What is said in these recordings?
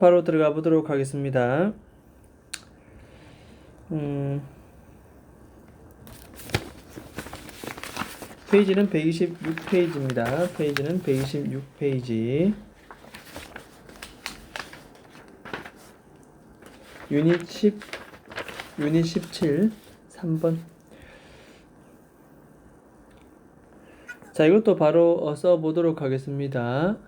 바로 들어가 보도록 하겠습니다. 페이지는 126페이지입니다. 페이지는 126페이지. 유닛 10, 유닛 17, 3번. 자, 이것도 바로 써보도록 하겠습니다.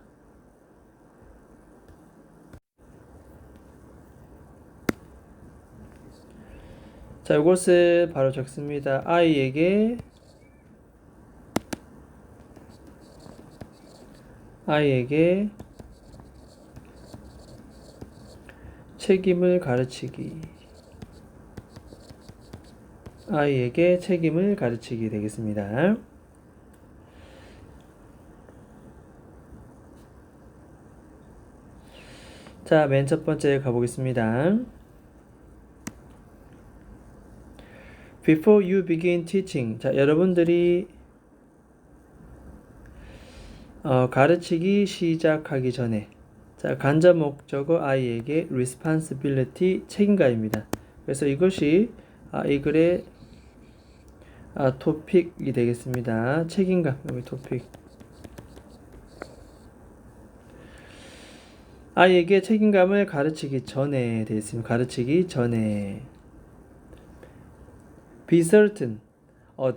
자, 이것을 바로 적습니다. 아이에게 책임을 가르치기. 아이에게 책임을 가르치기 되겠습니다. 자, 맨 첫 번째 가보겠습니다. Before you begin teaching. 자, 여러분들이 가르치기 시작하기 전에. 자, 간접 목적어 아이에게 responsibility 책임감입니다. 그래서 이것이 이 글의 토픽이 되겠습니다. 책임감, 여기 토픽. 아이에게 책임감을 가르치기 전에 되겠습니다. 가르치기 전에. Be certain,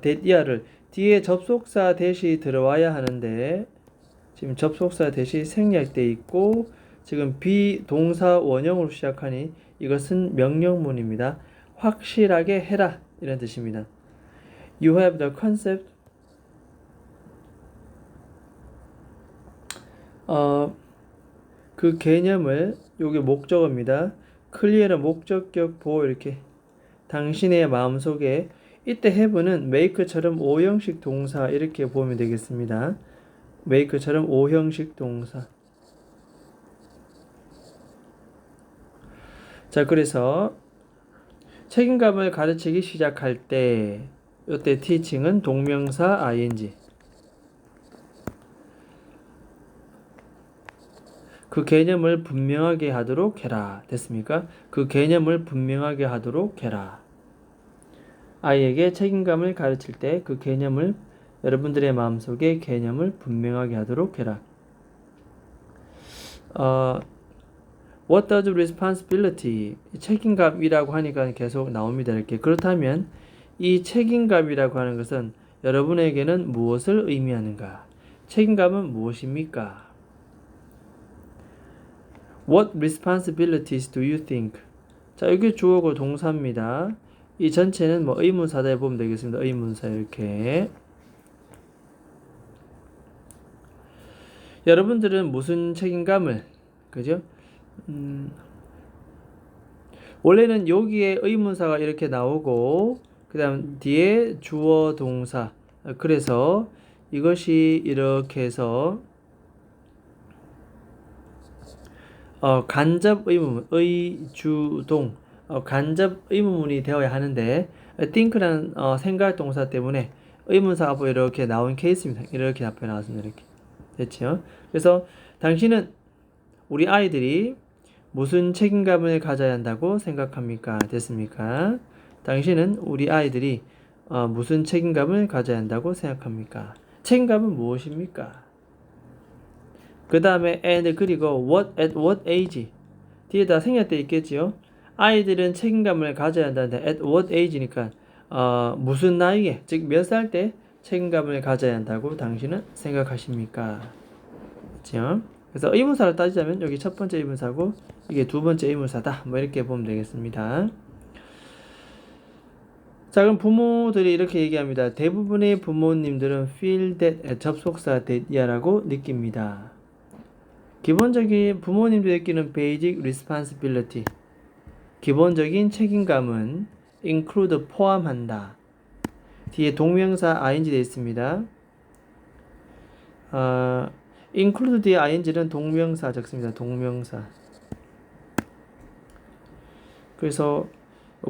that 뒤에 접속사 대시 들어와야 하는데 지금 접속사 대시 생략되어 있고 지금 비동사 원형으로 시작하니 이것은 명령문입니다. 확실하게 해라 이런 뜻입니다. You have the concept. 그 개념을, 요게 목적어입니다. clear는 목적격 보호 이렇게 당신의 마음속에, 이때 have는 make처럼 오형식 동사 이렇게 보면 되겠습니다. make처럼 오형식 동사. 자, 그래서 책임감을 가르치기 시작할 때 이때 teaching은 동명사 ing. 그 개념을 분명하게 하도록 해라. 됐습니까? 그 개념을 분명하게 하도록 해라. 아이에게 책임감을 가르칠 때 그 개념을, 여러분들의 마음속에 개념을 분명하게 하도록 해라. What does responsibility, 책임감이라고 하니까 계속 나옵니다. 이렇게. 그렇다면 이 책임감이라고 하는 것은 여러분에게는 무엇을 의미하는가? 책임감은 무엇입니까? What responsibilities do you think? 자, 여기 주어고 동사입니다. 이 전체는 뭐 의문사다 보면 되겠습니다. 의문사 이렇게. 여러분들은 무슨 책임감을, 그죠? 원래는 여기에 의문사가 이렇게 나오고 그 다음 뒤에 주어 동사. 그래서 이것이 이렇게 해서 간접 의문문, 의주동, 간접 의문문이 되어야 하는데 think라는 생각 동사 때문에 의문사 앞으로 이렇게 나온 케이스입니다. 이렇게 답변 나왔습니다. 이렇게 됐죠? 그래서 당신은, 우리 아이들이 무슨 책임감을 가져야 한다고 생각합니까? 됐습니까? 당신은, 우리 아이들이 무슨 책임감을 가져야 한다고 생각합니까? 책임감은 무엇입니까? 그 다음에 and 그리고 at what age 뒤에다 생략되어 있겠지요. 아이들은 책임감을 가져야 한다는데 at what age니까 무슨 나이에, 즉 몇 살 때 책임감을 가져야 한다고 당신은 생각하십니까? 그렇죠? 그래서 의문사를 따지자면 여기 첫 번째 의문사고 이게 두 번째 의문사다. 뭐 이렇게 보면 되겠습니다. 자, 그럼 부모들이 이렇게 얘기합니다. 대부분의 부모님들은 feel that, 접속사 that이라고 느낍니다. 기본적인 부모님들이 느끼는 basic responsibility, 기본적인 책임감은 include, 포함한다. 뒤에 동명사 ing 되어 있습니다. include 뒤에 ing는 동명사 적습니다. 동명사. 그래서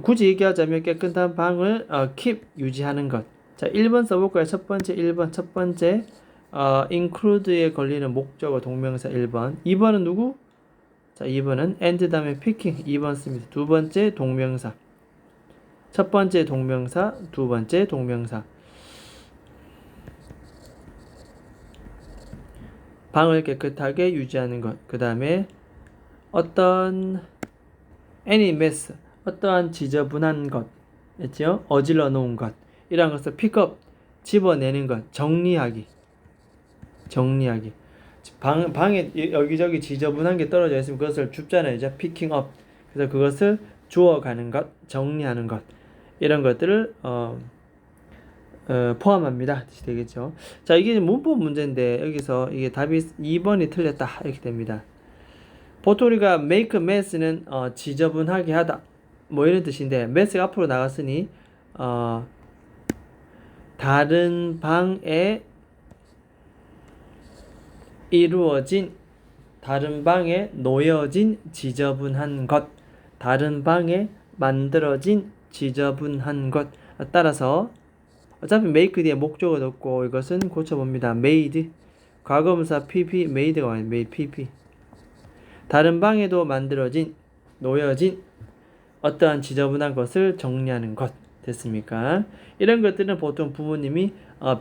굳이 얘기하자면 깨끗한 방을 keep, 유지하는 것. 자, 1번 써볼까요? 첫 번째 1번, 첫 번째 include에 걸리는 목적어 동명사 1번. 2번은 누구? 자, 2번은 and 다음에 picking 2번 씁니다. 두 번째 동명사. 첫 번째 동명사, 두 번째 동명사. 방을 깨끗하게 유지하는 것. 그 다음에 어떤 any mess, 어떠한 지저분한 것, 있죠? 어질러 놓은 것. 이런 것을 pick up, 집어내는 것, 정리하기. 방에 여기저기 지저분한 게 떨어져 있으면 그것을 줍잖아요. 이제 picking up. 그래서 그것을 주워가는 것, 정리하는 것. 이런 것들을 포함합니다. 되겠죠. 자, 이게 문법 문제인데 여기서 이게 답이 2번이 틀렸다 이렇게 됩니다. 보통 우리가 make mess는 지저분하게 하다 뭐 이런 뜻인데 mess가 앞으로 나갔으니 다른 방에 이루어진, 다른 방에 놓여진 지저분한 것, 다른 방에 만들어진 지저분한 것. 따라서 어차피 make 뒤에 목적어 넣고 이것은 고쳐봅니다. made, 과거분사 pp, made가 아니라 made pp. 다른 방에도 만들어진, 놓여진 어떠한 지저분한 것을 정리하는 것. 됐습니까? 이런 것들은 보통 부모님이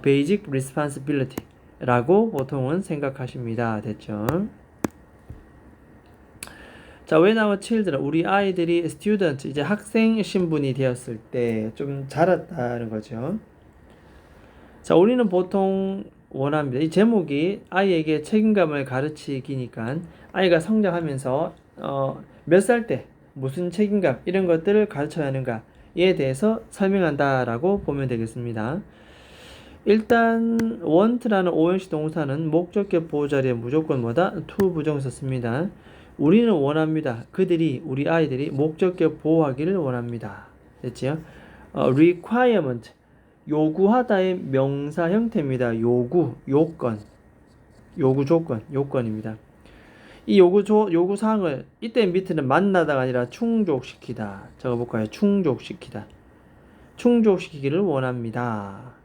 basic responsibility 라고 보통은 생각하십니다. 됐죠? 자, when our children, 우리 아이들이 student, 이제 학생 신분이 되었을 때 좀 자랐다는 거죠. 자, 우리는 보통 원합니다. 이 제목이 아이에게 책임감을 가르치기니까 아이가 성장하면서 몇 살 때 무슨 책임감 이런 것들을 가르쳐야 하는가에 대해서 설명한다라고 보면 되겠습니다. 일단 want라는 오형식 동사는 목적격 보호 자리에 무조건 뭐다? to 부정사 씁니다. 우리는 원합니다. 그들이, 우리 아이들이 목적격 보호하기를 원합니다. 됐지요? requirement, 요구하다의 명사 형태입니다. 요구, 요건, 요구 조건, 요건입니다. 이 요구 사항을 이때 밑에는 만나다가 아니라 충족시키다. 적어볼까요? 충족시키다. 충족시키기를 원합니다.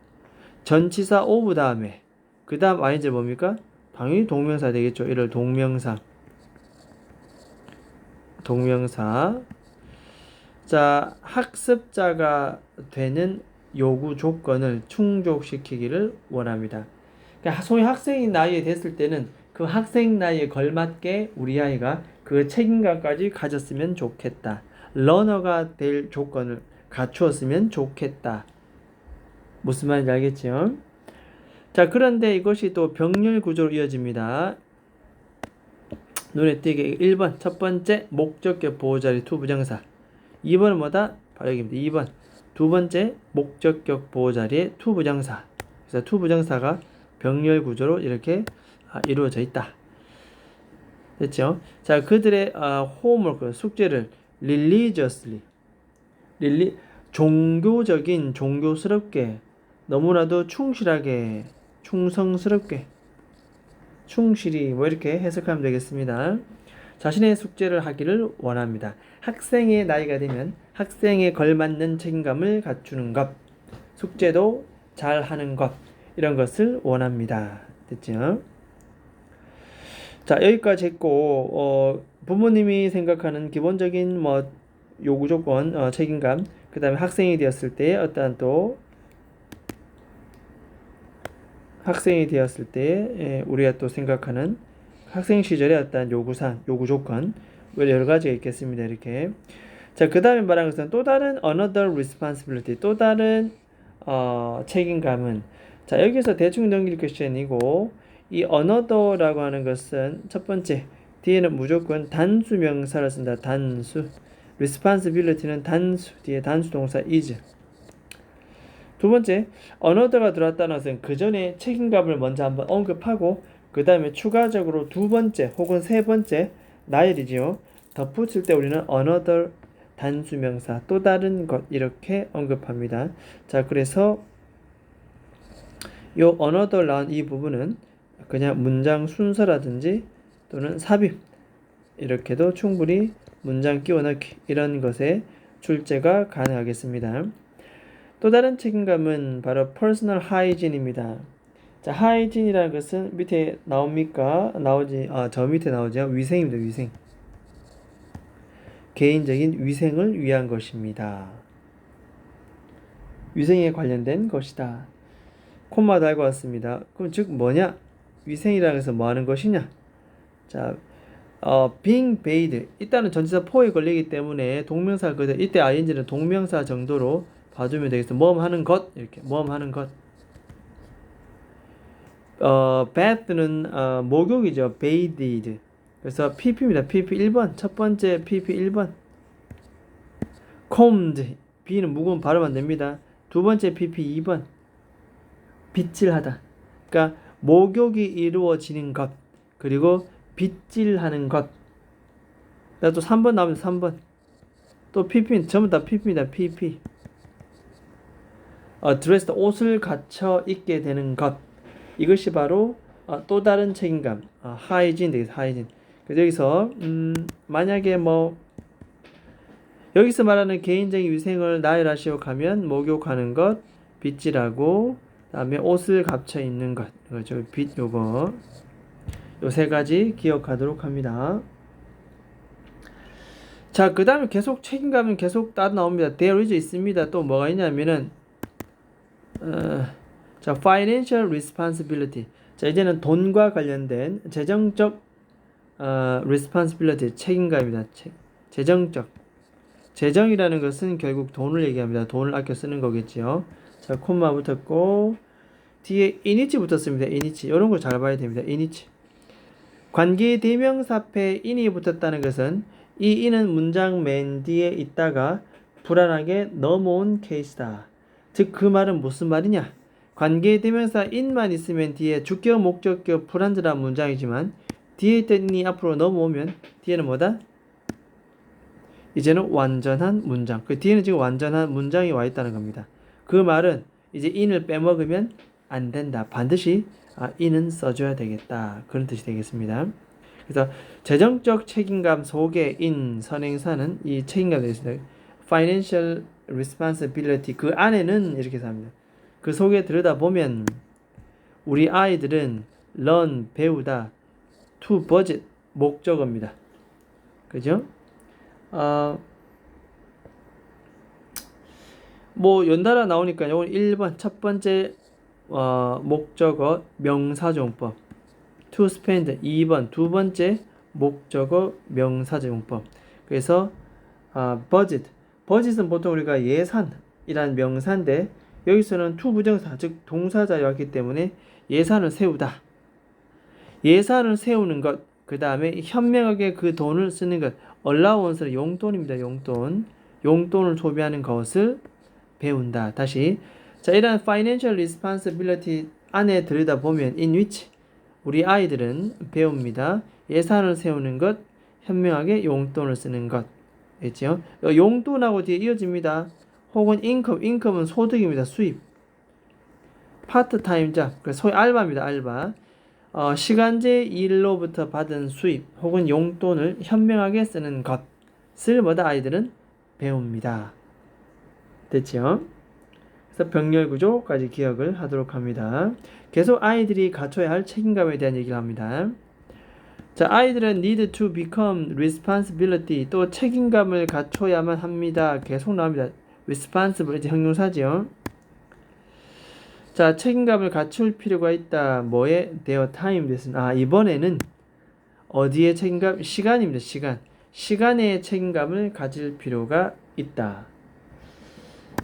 전치사 of 다음에 그 다음 ing를 뭡니까? 당연히 동명사 되겠죠. 이를 동명사. 자, 학습자가 되는 요구 조건을 충족시키기를 원합니다. 그러니까 소위 학생인 나이에 됐을 때는 그 학생 나이에 걸맞게 우리 아이가 그 책임감까지 가졌으면 좋겠다. 러너가 될 조건을 갖추었으면 좋겠다. 무슨 말인지 알겠죠? 자, 그런데 이것이 또 병렬 구조로 이어집니다. 눈에 띄게 1번 첫 번째 목적격 보호자리 to 부정사, 2번은 뭐다? 바로 여기입니다. 2번 두 번째 목적격 보호자리에 to 부정사. 그래서 to 부정사가 병렬 구조로 이렇게 이루어져 있다. 됐죠? 자, 그들의 homework 숙제를 religiously, 종교적인, 종교스럽게, 너무나도 충실하게, 충성스럽게, 충실히 뭐 이렇게 해석하면 되겠습니다. 자신의 숙제를 하기를 원합니다. 학생의 나이가 되면 학생에 걸맞는 책임감을 갖추는 것, 숙제도 잘 하는 것, 이런 것을 원합니다. 됐죠? 자, 여기까지 했고 부모님이 생각하는 기본적인 뭐 요구 조건, 책임감, 그 다음에 학생이 되었을 때 어떠한 또 학생이 되었을 때 우리가 또 생각하는 학생 시절의 어떤 요구사항, 요구 조건 여러 가지가 있겠습니다. 이렇게. 자, 그 다음에 말한 것은 또 다른 another responsibility, 또 다른 책임감은, 자, 여기서 대충 넘길 퀘스천이고 이 another라고 하는 것은 첫 번째 뒤에는 무조건 단수 명사를 쓴다. 단수. responsibility는 단수, 뒤에 단수 동사 is. 두 번째, another가 들어왔다는 것은 그 전에 책임감을 먼저 한번 언급하고 그 다음에 추가적으로 두 번째 혹은 세 번째 나열이지요. 덧붙일 때 우리는 another 단수명사, 또 다른 것 이렇게 언급합니다. 자, 그래서 요 another 나온 이 부분은 그냥 문장 순서라든지 또는 삽입 이렇게도 충분히 문장 끼워 넣기 이런 것에 출제가 가능하겠습니다. 또 다른 책임감은 바로 personal hygiene입니다. 자, hygiene이라는 것은 밑에 나옵니까? 나오지, 저 밑에 나오죠. 위생입니다. 위생. 개인적인 위생을 위한 것입니다. 위생에 관련된 것이다. 콤마 달고 왔습니다. 그럼 즉 뭐냐? 위생이라고 해서 뭐 하는 것이냐? 자, being bathed. 이따는 전치사 포에 걸리기 때문에 동명사 그대로 이때 ing는 동명사 정도로 봐주면 되겠어. 모험 하는 것 이렇게 모험 하는 것. bath는 목욕이죠. bathed. 그래서 pp입니다. pp 1번 첫 번째 pp 1번. combed. b는 무거운 발음 안 됩니다. 두 번째 pp 2번. 빗질하다. 그러니까 목욕이 이루어지는 것 그리고 빗질하는 것. 또 3번 나오면 3번. 또 pp는 전부 다 pp입니다. pp. 드레스 옷을 갖춰 입게 되는 것. 이것이 바로 또 다른 책임감. 하이진 되겠습니다. 하이진. 그래서 여기서 만약에 뭐 여기서 말하는 개인적인 위생을 나열하시오 하면 목욕하는 것, 빗질하고 그다음에 옷을 갖춰 입는 것. 그렇죠. 빗 요거. 요 세 가지 기억하도록 합니다. 자, 그 다음에 계속 책임감은 계속 따로 나옵니다. there is 있습니다. 또 뭐가 있냐면은 자, financial responsibility. 자, 이제는 돈과 관련된 재정적 responsibility 책임감입니다. 재정적. 재정이라는 것은 결국 돈을 얘기합니다. 돈을 아껴 쓰는 거겠지요. 자, 콤마 붙었고 뒤에 in이치 붙었습니다. in이치. 이런 거 잘 봐야 됩니다. in이치. 관계 대명사 앞에 in이 붙었다는 것은 이 in은 문장 맨 뒤에 있다가 불안하게 넘어온 케이스다. 즉 그 말은 무슨 말이냐? 관계 대명사 in만 있으면 뒤에 주격, 목적격, 불완전한 문장이지만 뒤에 있던 in이 앞으로 넘어오면 뒤에는 뭐다? 이제는 완전한 문장. 그 뒤에는 지금 완전한 문장이 와 있다는 겁니다. 그 말은 이제 in을 빼먹으면 안 된다. 반드시 in은 써줘야 되겠다. 그런 뜻이 되겠습니다. 그래서 재정적 책임감 속에 in 선행사는 이 책임감이 되겠습니다. financial responsibility 그 안에는 이렇게 삽니다. 그 속에 들여다보면 우리 아이들은 learn 배우다 to budget 목적어입니다. 그죠? 뭐 연달아 나오니까 요건 1번 첫 번째 목적어 명사용법 to spend 2번 두 번째 목적어 명사용법. 그래서 budget은 보통 우리가 예산이라는 명사인데 여기서는 to 부정사 즉 동사자에 왔기 때문에 예산을 세우다. 예산을 세우는 것. 그 다음에 현명하게 그 돈을 쓰는 것. allowance는 용돈입니다. 용돈을 소비하는 것을 배운다. 다시 자, 이런 financial responsibility 안에 들여다보면 in which 우리 아이들은 배웁니다. 예산을 세우는 것, 현명하게 용돈을 쓰는 것. 있죠? 용돈하고 뒤에 이어집니다. 혹은 income은 소득입니다. 수입. 파트타임 잡, 소위 알바입니다. 알바. 시간제 일로부터 받은 수입 혹은 용돈을 현명하게 쓰는 것을 뭐다 아이들은 배웁니다. 됐죠? 그래서 병렬 구조까지 기억을 하도록 합니다. 계속 아이들이 갖춰야 할 책임감에 대한 얘기를 합니다. 자, 아이들은 need to become responsibility 또 책임감을 갖춰야만 합니다. 계속 나옵니다. responsible 이제 형용사죠. 자, 책임감을 갖출 필요가 있다. 뭐에? their time 됐습니다. 이번에는 어디에 책임감? 시간입니다. 시간의 책임감을 가질 필요가 있다.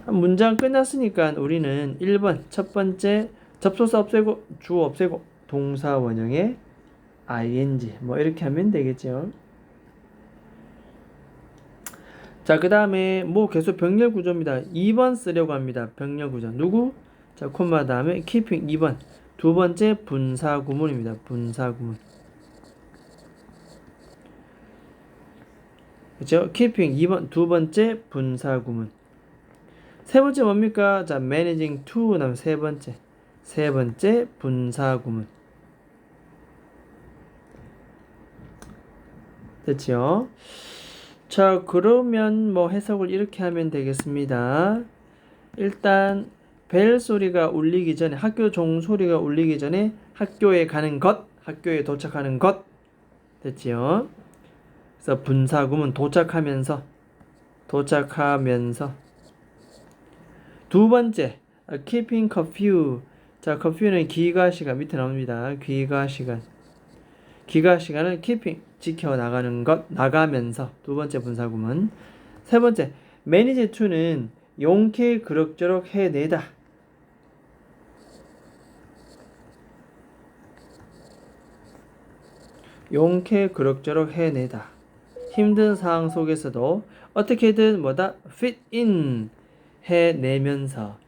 문장 끝났으니까 우리는 1번 첫 번째 접속사 없애고 주어 없애고 동사 원형에 ing 뭐 이렇게 하면 되겠죠. 자, 그 다음에 뭐 계속 병렬 구조입니다. 2번 쓰려고 합니다. 병렬 구조. 누구? 자, 콤마 다음에 keeping 2번. 두 번째 분사 구문입니다. 분사 구문. 그렇죠? keeping 2번 두 번째 분사 구문. 세 번째 뭡니까? 자, managing to 다음 세 번째 분사 구문. 됐죠? 자, 그러면 뭐 해석을 이렇게 하면 되겠습니다. 일단 벨 소리가 울리기 전에 학교 종소리가 울리기 전에 학교에 가는 것, 학교에 도착하는 것 됐지요? 그래서 분사구문 도착하면서. 두 번째, keeping curfew. 자, curfew는 기가 시간 밑에 나옵니다. 기가 시간을 keeping 지켜 나가는 것, 나가면서. 두 번째 분사구문. 세 번째, manage to는 용케 그럭저럭 해내다. 용케 그럭저럭 해내다. 힘든 상황 속에서도 어떻게든 뭐다 fit in 해내면서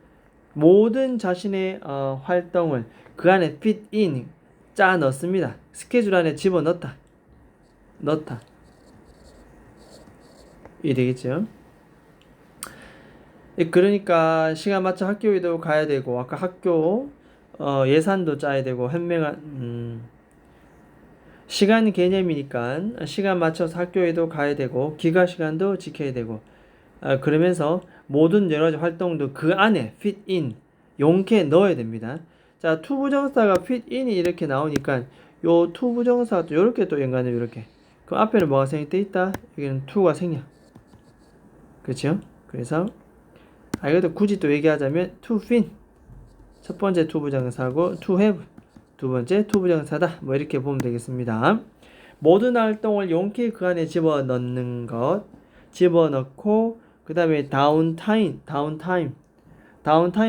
모든 자신의 활동을 그 안에 fit in 짜 넣습니다. 스케줄 안에 집어 넣다. 이 되겠죠? 그러니까 시간 맞춰 학교에도 가야 되고 아까 학교 예산도 짜야 되고 현명한 시간 개념이니까 시간 맞춰서 학교에도 가야 되고 기가 시간도 지켜야 되고 그러면서 모든 여러 가지 활동도 그 안에 fit in 용케 넣어야 됩니다. 자, 투부정사가 fit in이 이렇게 나오니까 요 투부정사가 또 이렇게 또 연관해 이렇게. 그 앞에는 뭐가 생략돼 있다? 여기는 to가 생략. 그렇죠? 그래서 이것도 굳이 또 얘기하자면 to fin 첫 번째 투부정사고 to have 두 번째 투부정사다. 뭐 이렇게 보면 되겠습니다. 모든 활동을 용케 그 안에 집어넣는 것, 집어넣고 그 다음에 다운타임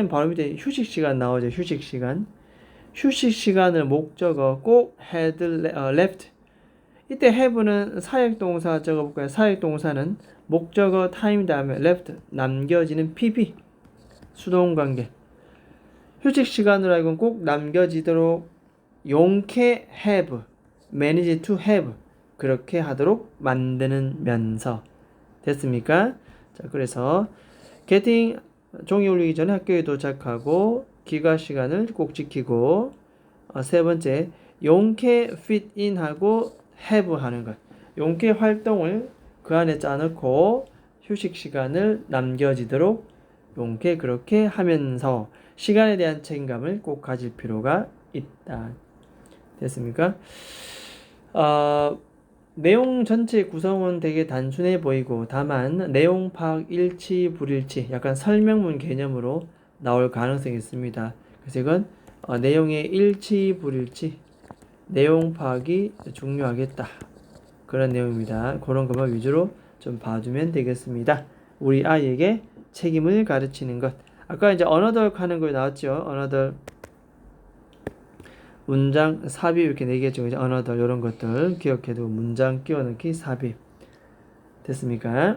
바로 밑에 휴식 시간 나오죠. 휴식 시간을 목적어 꼭 had left. 이때 have는 사역동사 적어볼까요? 사역동사는 목적어 time 다음에 left 남겨지는 PP 수동관계. 휴식 시간으로 하여금 꼭 남겨지도록 용케 have, manage to have 그렇게 하도록 만드는 면서. 됐습니까? 자, 그래서 getting 종이 울리기 전에 학교에 도착하고 기가 시간을 꼭 지키고 세 번째 용케 fit in 하고 have 하는 것. 용케 활동을 그 안에 짜놓고 휴식 시간을 남겨지도록 용케 그렇게 하면서 시간에 대한 책임감을 꼭 가질 필요가 있다. 됐습니까? 내용 전체 구성은 되게 단순해 보이고 다만 내용 파악 일치 불일치 약간 설명문 개념으로 나올 가능성이 있습니다. 그래서 이건 내용의 일치 불일치 내용 파악이 중요하겠다. 그런 내용입니다. 그런 것만 위주로 좀 봐주면 되겠습니다. 우리 아이에게 책임을 가르치는 것. 아까 이제 another 하는 거 나왔죠. another 문장 삽입 이렇게 4개죠. 이제 another 이런 것들 기억해두고 문장 끼워넣기 삽입. 됐습니까?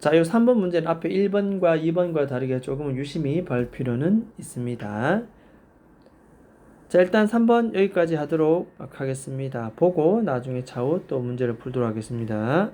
자, 이 3번 문제는 앞에 1번과 2번과 다르게 조금 유심히 볼 필요는 있습니다. 자, 일단 3번 여기까지 하도록 하겠습니다. 보고 나중에 차후 또 문제를 풀도록 하겠습니다.